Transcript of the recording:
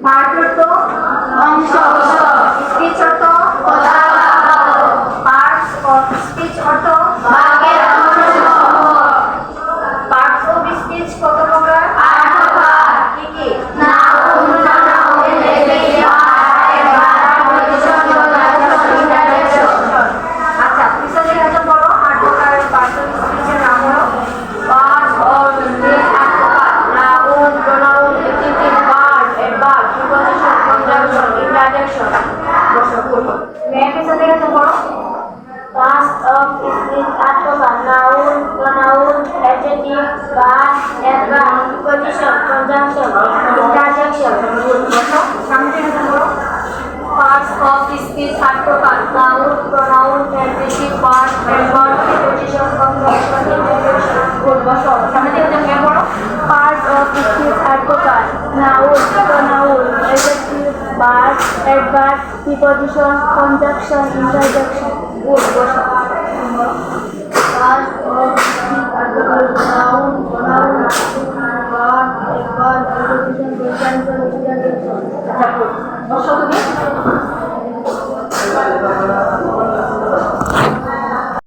Part অর্থ অংশ, speech অর্থ কথা বলা, পার্টস অফ স্পিচ অর্থ বাক্যের অংশ। পার্টস অফ স্পিচ কত প্রকার? 8 প্রকার। কি কি? Noun, pronoun, adjective, verb, position, conjunction, interjection. আচ্ছা, পিছনে একটা বলো 8 প্রকারের পার্টস অফ স্পিচের নাম হলো। পার্টস অফ স্পিচ 8 প্রকার। Noun, pronoun, adjective, verb, preposition, conjunction, interjection. বসো বলো। পিছনে একটা বলো। Parts of speech 8 প্রকার। Noun, pronoun, adjective, verb, preposition, conjunction, interjection. বসো। সামনে একটা বলো। Parts of speech 8 প্রকার। Noun, pronoun, adjective, verb, preposition, conjunction, interjection. বসো। সামনে একটা বলো। Parts of speech 8 প্রকার। Noun, pronoun, adjective, verb, preposition, conjunction, interjection. বসো। Parts of speech 8 প্রকার। Noun, pronoun, adjective, verb, preposition, conjunction, interjection. বসো তুমি।